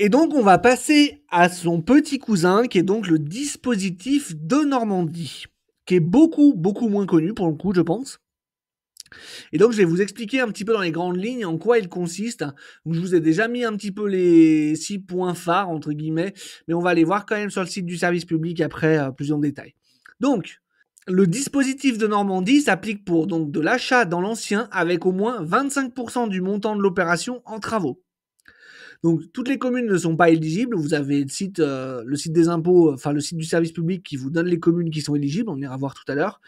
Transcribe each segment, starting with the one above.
Et donc, on va passer à son petit cousin, qui est donc le dispositif de Normandie, qui est beaucoup, beaucoup moins connu pour le coup, je pense. Et donc, je vais vous expliquer un petit peu dans les grandes lignes en quoi il consiste. Donc, je vous ai déjà mis un petit peu les 6 points phares, entre guillemets, mais on va aller voir quand même sur le site du service public après, plus en détail. Donc, le dispositif de Normandie s'applique pour donc de l'achat dans l'ancien avec au moins 25% du montant de l'opération en travaux. Donc, toutes les communes ne sont pas éligibles. Vous avez le site des impôts, enfin le site du service public qui vous donne les communes qui sont éligibles. On ira voir tout à l'heure.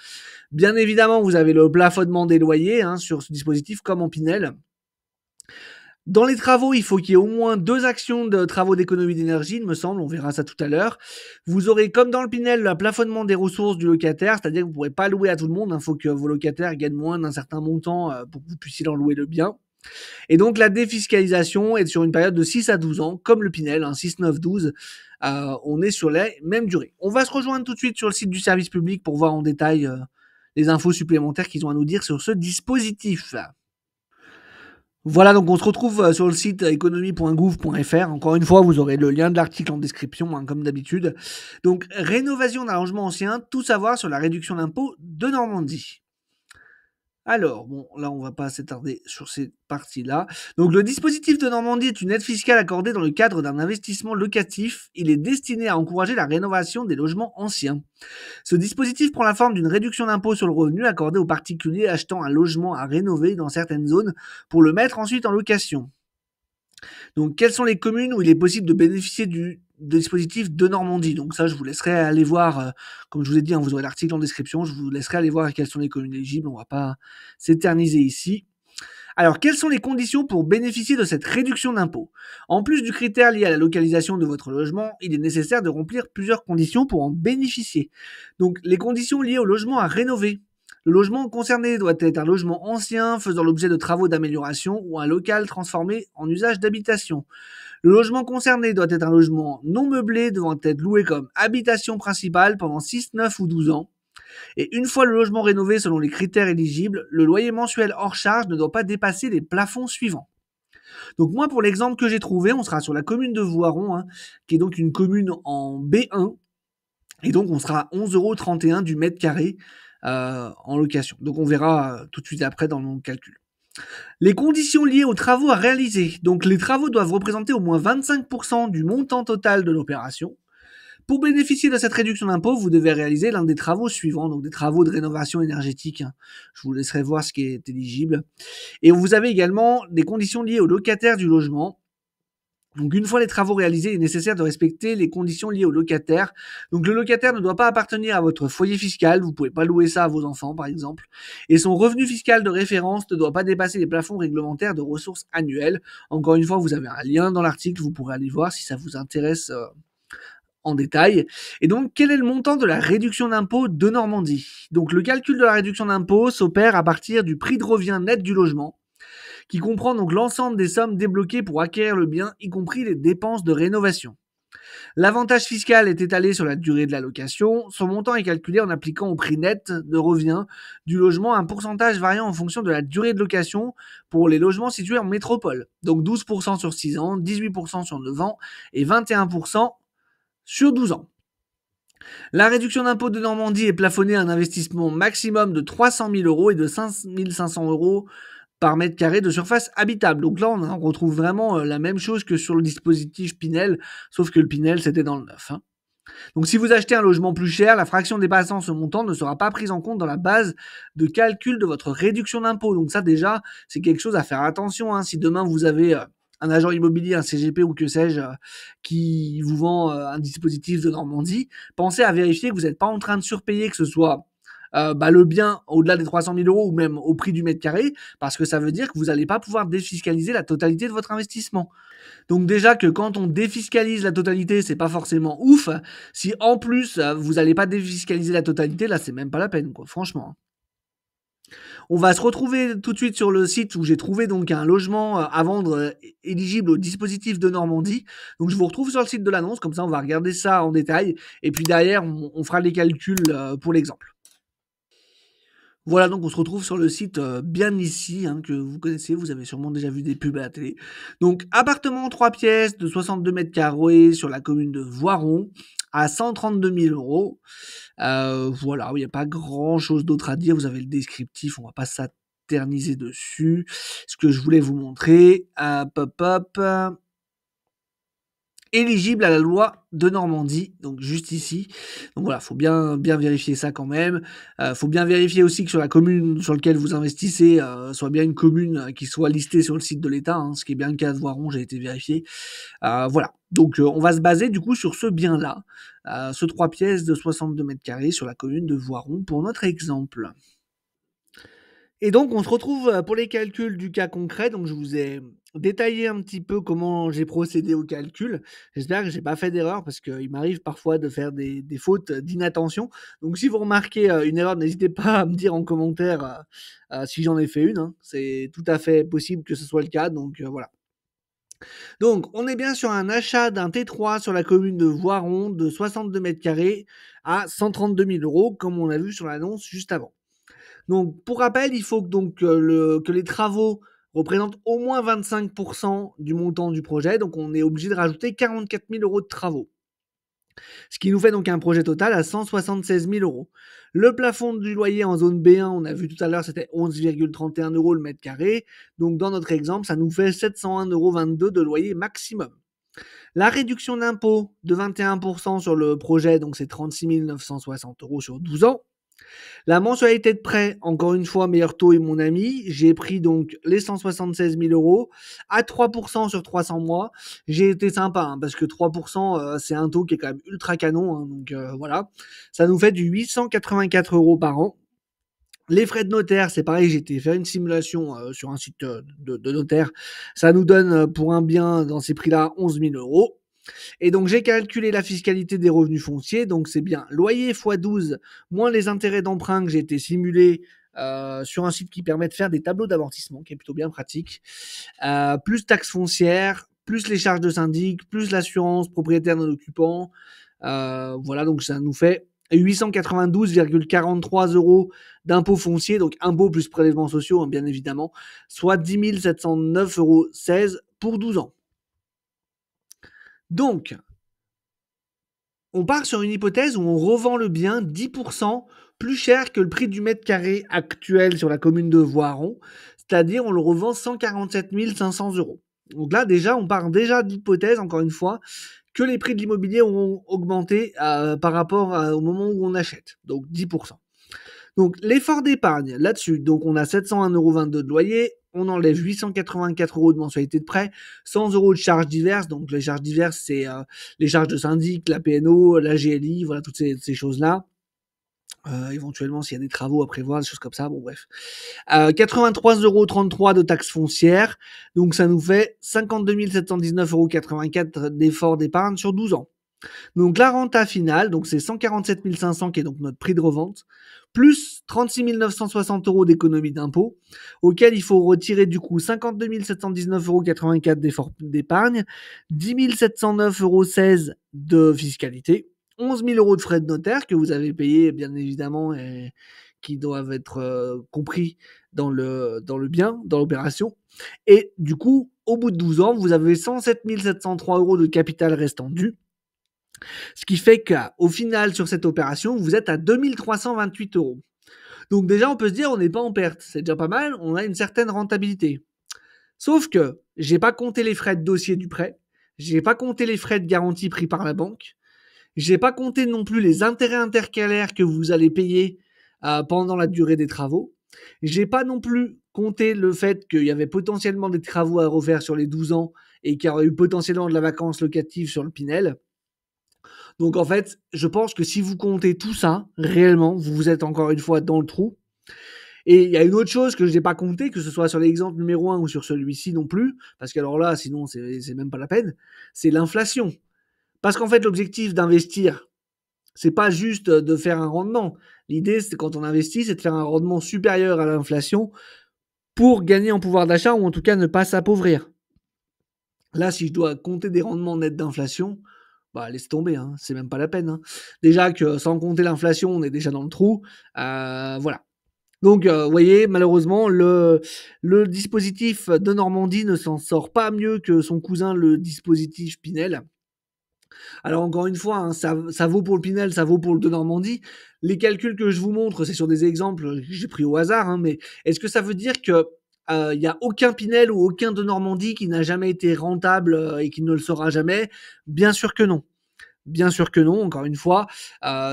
Bien évidemment, vous avez le plafonnement des loyers sur ce dispositif comme en Pinel. Dans les travaux, il faut qu'il y ait au moins 2 actions de travaux d'économie d'énergie, il me semble, on verra ça tout à l'heure. Vous aurez, comme dans le Pinel, le plafonnement des ressources du locataire, c'est-à-dire que vous ne pourrez pas louer à tout le monde, il faut que vos locataires gagnent moins d'un certain montant pour que vous puissiez leur louer le bien. Et donc la défiscalisation est sur une période de 6 à 12 ans, comme le Pinel, 6, 9, 12. On est sur les mêmes durées. On va se rejoindre tout de suite sur le site du service public pour voir en détail les infos supplémentaires qu'ils ont à nous dire sur ce dispositif. Voilà, donc on se retrouve sur le site économie.gouv.fr. Encore une fois, vous aurez le lien de l'article en description, comme d'habitude. Donc, rénovation d'un logement ancien, tout savoir sur la réduction d'impôt de Normandie. Alors, bon, là, on va pas s'attarder sur ces parties-là. Donc, le dispositif de Normandie est une aide fiscale accordée dans le cadre d'un investissement locatif. Il est destiné à encourager la rénovation des logements anciens. Ce dispositif prend la forme d'une réduction d'impôt sur le revenu accordée aux particuliers achetant un logement à rénover dans certaines zones pour le mettre ensuite en location. Donc, quelles sont les communes où il est possible de bénéficier du dispositif de Normandie? Donc ça, je vous laisserai aller voir, comme je vous ai dit, vous aurez l'article en description, je vous laisserai aller voir quelles sont les communes éligibles, on ne va pas s'éterniser ici. Alors, quelles sont les conditions pour bénéficier de cette réduction d'impôt? En plus du critère lié à la localisation de votre logement, il est nécessaire de remplir plusieurs conditions pour en bénéficier. Donc, les conditions liées au logement à rénover. Le logement concerné doit être un logement ancien faisant l'objet de travaux d'amélioration ou un local transformé en usage d'habitation. Le logement concerné doit être un logement non meublé devant être loué comme habitation principale pendant 6, 9 ou 12 ans. Et une fois le logement rénové selon les critères éligibles, le loyer mensuel hors charge ne doit pas dépasser les plafonds suivants. Donc moi, pour l'exemple que j'ai trouvé, on sera sur la commune de Voiron, qui est donc une commune en B1, et donc on sera à 11,31 € du mètre carré en location. Donc on verra tout de suite après dans mon calcul. Les conditions liées aux travaux à réaliser. Donc les travaux doivent représenter au moins 25% du montant total de l'opération. Pour bénéficier de cette réduction d'impôt, vous devez réaliser l'un des travaux suivants, donc des travaux de rénovation énergétique. Je vous laisserai voir ce qui est éligible. Et vous avez également des conditions liées aux locataires du logement. Donc une fois les travaux réalisés, il est nécessaire de respecter les conditions liées au locataire. Donc le locataire ne doit pas appartenir à votre foyer fiscal, vous ne pouvez pas louer ça à vos enfants par exemple. Et son revenu fiscal de référence ne doit pas dépasser les plafonds réglementaires de ressources annuelles. Encore une fois, vous avez un lien dans l'article, vous pourrez aller voir si ça vous intéresse en détail. Et donc, quel est le montant de la réduction d'impôt de Normandie? Donc le calcul de la réduction d'impôt s'opère à partir du prix de revient net du logement, qui comprend donc l'ensemble des sommes débloquées pour acquérir le bien, y compris les dépenses de rénovation. L'avantage fiscal est étalé sur la durée de la location. Son montant est calculé en appliquant au prix net de revient du logement un pourcentage variant en fonction de la durée de location pour les logements situés en métropole. Donc 12% sur 6 ans, 18% sur 9 ans et 21% sur 12 ans. La réduction d'impôt de Normandie est plafonnée à un investissement maximum de 300 000 € et de 5 500 € par mètre carré de surface habitable. Donc là, on retrouve vraiment la même chose que sur le dispositif Pinel, sauf que le Pinel, c'était dans le neuf. Donc si vous achetez un logement plus cher, la fraction dépassant ce montant ne sera pas prise en compte dans la base de calcul de votre réduction d'impôt. Donc ça, déjà, c'est quelque chose à faire attention. Si demain, vous avez un agent immobilier, un CGP ou que sais-je, qui vous vend un dispositif de Normandie, pensez à vérifier que vous n'êtes pas en train de surpayer, que ce soit le bien au-delà des 300 000 € ou même au prix du mètre carré, parce que ça veut dire que vous n'allez pas pouvoir défiscaliser la totalité de votre investissement. Donc déjà que quand on défiscalise la totalité, c'est pas forcément ouf. Si en plus vous n'allez pas défiscaliser la totalité, là c'est même pas la peine, quoi, franchement. On va se retrouver tout de suite sur le site où j'ai trouvé donc un logement à vendre éligible au dispositif de Normandie. Donc je vous retrouve sur le site de l'annonce, comme ça on va regarder ça en détail. Et puis derrière, on fera les calculs pour l'exemple. Voilà, donc on se retrouve sur le site, bien ici, hein, que vous connaissez, vous avez sûrement déjà vu des pubs à la télé. Donc appartement 3 pièces de 62 mètres carrés sur la commune de Voiron à 132 000 €. Voilà, il y a pas grand chose d'autre à dire. Vous avez le descriptif, on va pas s'éterniser dessus. Ce que je voulais vous montrer, hop, éligible à la loi de Normandie, donc juste ici. Donc voilà, faut bien vérifier ça quand même. Faut bien vérifier aussi que sur la commune sur lequel vous investissez, soit bien une commune, qui soit listée sur le site de l'État, hein, ce qui est bien le cas de Voiron, j'ai été vérifié. Voilà, donc on va se baser du coup sur ce bien-là, ce 3 pièces de 62 mètres carrés sur la commune de Voiron pour notre exemple. Et donc, on se retrouve pour les calculs du cas concret. Donc, je vous ai détaillé un petit peu comment j'ai procédé au calcul. J'espère que j'ai pas fait d'erreur parce qu'il m'arrive parfois de faire des fautes d'inattention. Donc, si vous remarquez une erreur, n'hésitez pas à me dire en commentaire si j'en ai fait une, hein. C'est tout à fait possible que ce soit le cas. Donc, voilà. Donc, on est bien sur un achat d'un T3 sur la commune de Voiron de 62 mètres carrés à 132 000 €, comme on l'a vu sur l'annonce juste avant. Donc, pour rappel, il faut que, que les travaux représentent au moins 25% du montant du projet. Donc, on est obligé de rajouter 44 000 € de travaux. Ce qui nous fait donc un projet total à 176 000 €. Le plafond du loyer en zone B1, on a vu tout à l'heure, c'était 11,31 € le mètre carré. Donc, dans notre exemple, ça nous fait 701,22 € de loyer maximum. La réduction d'impôt de 21% sur le projet, donc c'est 36 960 € sur 12 ans. La mensualité de prêt, encore une fois, meilleur taux est mon ami. J'ai pris donc les 176 000 € à 3% sur 300 mois. J'ai été sympa, hein, parce que 3%, c'est un taux qui est quand même ultra canon, hein, donc voilà. Ça nous fait du 884 € par an. Les frais de notaire, c'est pareil, j'ai été faire une simulation sur un site de notaire. Ça nous donne pour un bien dans ces prix-là 11 000 €. Et donc, j'ai calculé la fiscalité des revenus fonciers. Donc, c'est bien loyer x 12 moins les intérêts d'emprunt que j'ai été simulé sur un site qui permet de faire des tableaux d'amortissement, qui est plutôt bien pratique. Plus taxes foncières, plus les charges de syndic, plus l'assurance propriétaire non occupant. Voilà, donc ça nous fait 892,43 € d'impôts fonciers, donc impôts plus prélèvements sociaux, hein, bien évidemment, soit 10 709,16 € pour 12 ans. Donc, on part sur une hypothèse où on revend le bien 10% plus cher que le prix du mètre carré actuel sur la commune de Voiron, c'est-à-dire on le revend 147 500 €. Donc là, déjà, on part déjà de l'hypothèse, encore une fois, que les prix de l'immobilier auront augmenté par rapport au moment où on achète, donc 10%. Donc l'effort d'épargne là-dessus, donc on a 701,22 € de loyer, on enlève 884 € de mensualité de prêt, 100 € de charges diverses. Donc les charges diverses, c'est les charges de syndic, la PNO, la GLI, voilà toutes ces choses-là. Éventuellement, s'il y a des travaux à prévoir, des choses comme ça, bon bref. 83,33 € de taxes foncières, donc ça nous fait 52 719,84 € d'effort d'épargne sur 12 ans. Donc la renta finale, donc c'est 147 500 qui est donc notre prix de revente, plus 36 960 € d'économie d'impôt, auquel il faut retirer du coup 52 719,84 € d'effort d'épargne, 10 709,16 € de fiscalité, 11 000 € de frais de notaire que vous avez payés bien évidemment et qui doivent être compris dans le bien, dans l'opération. Et du coup, au bout de 12 ans, vous avez 107 703 € de capital restant dû. Ce qui fait qu'au final, sur cette opération, vous êtes à 2328 €. Donc déjà, on peut se dire, on n'est pas en perte. C'est déjà pas mal, on a une certaine rentabilité. Sauf que j'ai pas compté les frais de dossier du prêt, j'ai pas compté les frais de garantie pris par la banque, j'ai pas compté non plus les intérêts intercalaires que vous allez payer pendant la durée des travaux. J'ai pas non plus compté le fait qu'il y avait potentiellement des travaux à refaire sur les 12 ans et qu'il y aurait eu potentiellement de la vacance locative sur le Pinel. Donc en fait, je pense que si vous comptez tout ça, réellement, vous êtes encore une fois dans le trou. Et il y a une autre chose que je n'ai pas compté, que ce soit sur l'exemple numéro 1 ou sur celui-ci non plus, parce qu'alors là, sinon, c'est même pas la peine, c'est l'inflation. Parce qu'en fait, l'objectif d'investir, c'est pas juste de faire un rendement. L'idée, c'est quand on investit, c'est de faire un rendement supérieur à l'inflation pour gagner en pouvoir d'achat ou en tout cas ne pas s'appauvrir. Là, si je dois compter des rendements nets d'inflation, bah, laisse tomber, hein, c'est même pas la peine, hein. Déjà que sans compter l'inflation, on est déjà dans le trou. Voilà. Donc, vous voyez, malheureusement, le dispositif de Normandie ne s'en sort pas mieux que son cousin, le dispositif Pinel. Alors encore une fois, hein, ça vaut pour le Pinel, ça vaut pour le de Normandie. Les calculs que je vous montre, c'est sur des exemples que j'ai pris au hasard, hein, mais est-ce que ça veut dire que il y a aucun Pinel ou aucun de Normandie qui n'a jamais été rentable et qui ne le sera jamais? Bien sûr que non. Bien sûr que non, encore une fois.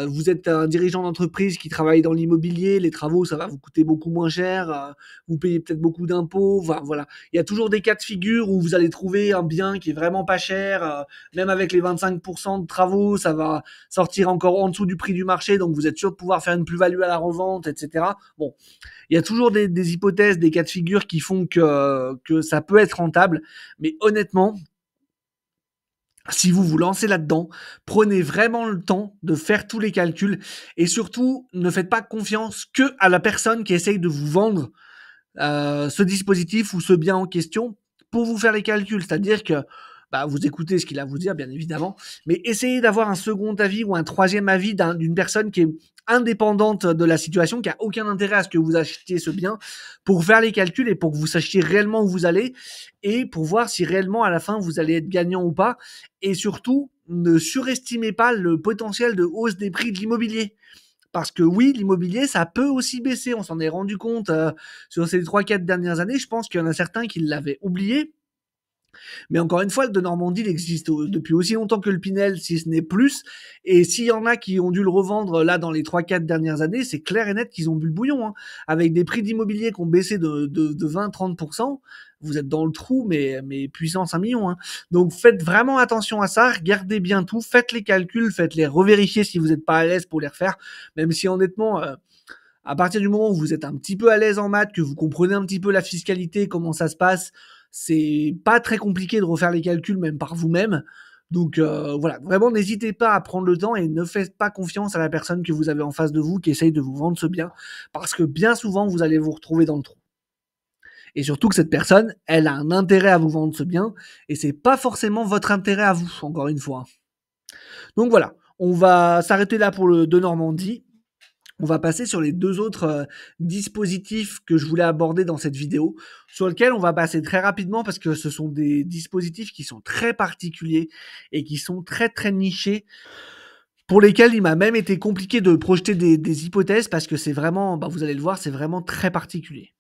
Vous êtes un dirigeant d'entreprise qui travaille dans l'immobilier, les travaux, ça va vous coûter beaucoup moins cher, vous payez peut-être beaucoup d'impôts, enfin, voilà. Il y a toujours des cas de figure où vous allez trouver un bien qui est vraiment pas cher, même avec les 25% de travaux, ça va sortir encore en dessous du prix du marché, donc vous êtes sûr de pouvoir faire une plus-value à la revente, etc. Bon, il y a toujours des hypothèses, des cas de figure qui font que ça peut être rentable, mais honnêtement, si vous vous lancez là-dedans, prenez vraiment le temps de faire tous les calculs et surtout ne faites pas confiance que à la personne qui essaye de vous vendre ce dispositif ou ce bien en question pour vous faire les calculs. C'est-à-dire que bah, vous écoutez ce qu'il a à vous dire, bien évidemment, mais essayez d'avoir un second avis ou un troisième avis d'une personne qui est indépendante de la situation, qui a aucun intérêt à ce que vous achetiez ce bien, pour faire les calculs et pour que vous sachiez réellement où vous allez et pour voir si réellement à la fin vous allez être gagnant ou pas. Et surtout, ne surestimez pas le potentiel de hausse des prix de l'immobilier. Parce que oui, l'immobilier, ça peut aussi baisser. On s'en est rendu compte sur ces 3-4 dernières années. Je pense qu'il y en a certains qui l'avaient oublié. Mais encore une fois, le de Normandie, il existe depuis aussi longtemps que le Pinel, si ce n'est plus. Et s'il y en a qui ont dû le revendre là dans les 3-4 dernières années, c'est clair et net qu'ils ont bu le bouillon. Hein. Avec des prix d'immobilier qui ont baissé de 20-30%, vous êtes dans le trou, mais puissance 1 million. Hein. Donc faites vraiment attention à ça, regardez bien tout, faites les calculs, faites-les revérifier si vous n'êtes pas à l'aise pour les refaire, même si honnêtement... à partir du moment où vous êtes un petit peu à l'aise en maths, que vous comprenez un petit peu la fiscalité, comment ça se passe, c'est pas très compliqué de refaire les calculs même par vous-même. Donc voilà, vraiment n'hésitez pas à prendre le temps et ne faites pas confiance à la personne que vous avez en face de vous qui essaye de vous vendre ce bien, parce que bien souvent vous allez vous retrouver dans le trou. Et surtout que cette personne, elle a un intérêt à vous vendre ce bien, et c'est pas forcément votre intérêt à vous, encore une fois. Donc voilà, on va s'arrêter là pour le de Normandie. On va passer sur les deux autres dispositifs que je voulais aborder dans cette vidéo, sur lesquels on va passer très rapidement parce que ce sont des dispositifs qui sont très particuliers et qui sont très très nichés, pour lesquels il m'a même été compliqué de projeter des hypothèses parce que c'est vraiment, bah, vous allez le voir, c'est vraiment très particulier.